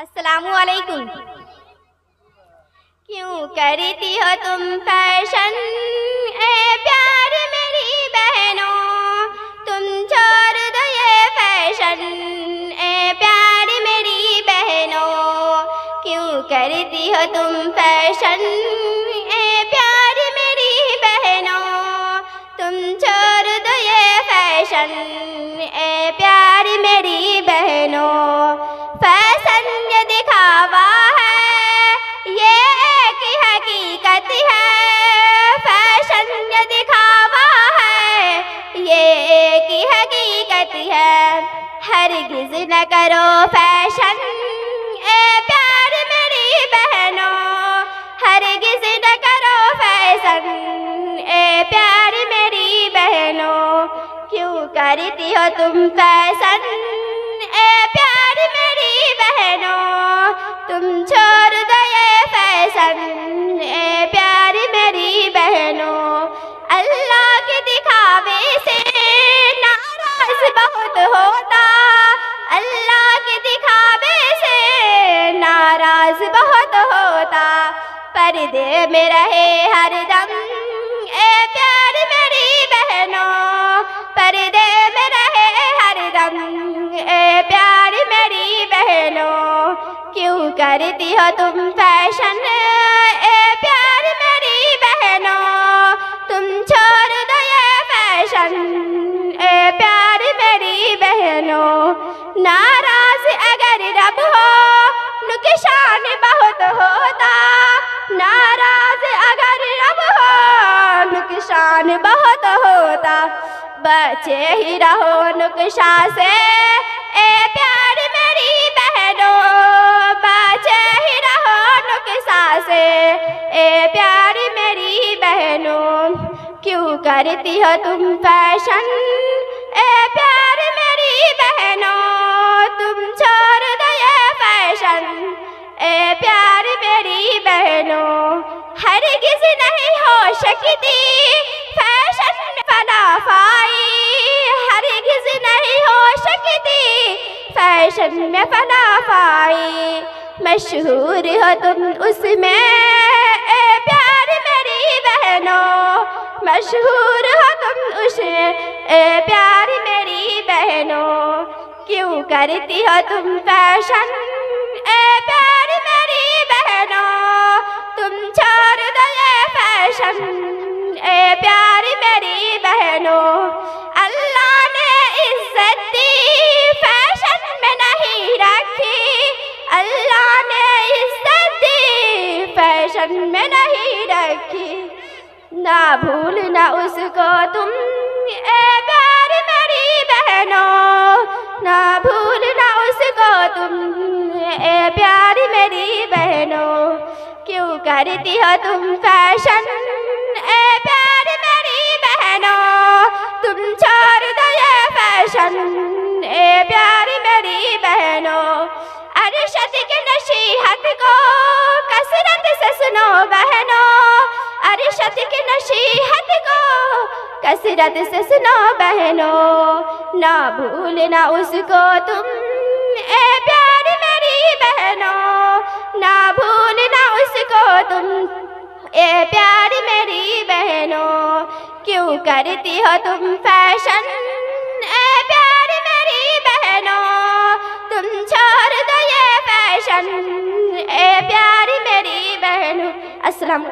अस्सलामुअलैकुम। क्यों करती हो तुम फैशन ए प्यार मेरी बहनों, तुम छोड़ दो ये फैशन ए प्यार मेरी बहनों। क्यों करती हो तुम फैशन ए प्यार मेरी बहनों, तुम छोड़ दो ये फैशन ए प्यार मेरी बहनों। फैशन ये दिखावा है, ये एक हकीकत है। फैशन ये दिखावा है, ये एक हकीकत है। हरगिज़ न करो फैशन ए प्यार मेरी बहनों, हरगिज़ न करो फैशन ए प्यार मेरी बहनों। क्यों करती हो तुम फैशन ए प्यार मेरी बहनों, तुम छोड़ दो ये फैशन ए प्यार मेरी बहनों। अल्लाह के दिखावे से नाराज बहुत होता, अल्लाह के दिखावे से नाराज बहुत होता। पर्दे में रहे हरदम ए प्यार मेरी बहनों, पर्दे में रहे हरदम ए प्यार मेरी बहनों। क्यों करती हो तुम फैशन ए प्यार मेरी बहनों, तुम छोड़ दो ये फैशन ए प्यार मेरी बहनों। नाराज अगर रब हो नुकसान बहुत होता, नाराज अगर रब हो नुकसान बहुत होता। बचे ही रहो नुकसान से ए प्यार मेरी बहनों, बचे ही रहो नुकसान से ए प्यार मेरी बहनों। क्यों करती हो तुम फैशन ए प्यार मेरी बहनों, तुम छोड़ दो ये फैशन ए प्यार मेरी बहनों। हरगिज़ नहीं हो सकती फैशन में फनाफाई, हरगिज़ नहीं हो सकती फैशन में फनाफाई। मशहूर हो तुम उसमें ए प्यार मेरी बहनों, मशहूर हो तुम उसमें ए प्यार मेरी बहनों। क्यों करती हो तुम फैशन ए प्यार मेरी बहनों, तुम छोड़ दो ये फैशन ए प्यार मेरी बहनों। अल्लाह ने इज्जत दी फैशन में नहीं रखी, अल्लाह ने इज्जत दी फैशन में नहीं रखी। ना भूलना उसको तुम ए प्यार मेरी बहनों, ना भूलना उसको तुम ए प्यार मेरी बहनों। क्यों करती हो तुम फैशन ए प्यार मेरी बहनों, तुम छोड़ दो ये फैशन ए प्यार मेरी बहनों। अरशद के नसीहत को कसरत से सुनो बहनों, अरशद के नसीहत को कसरत से सुनो बहनों। ना भूलना उसको तुम ए प्यार मेरी बहनों, ना भूलना उसको तुम ए प्यार मेरी बहनों। क्यों करती हो तुम फैशन ए प्यार मेरी बहनों, तुम छोड़ दो ये फैशन ए प्यार मेरी बहनों। अस्सलाम।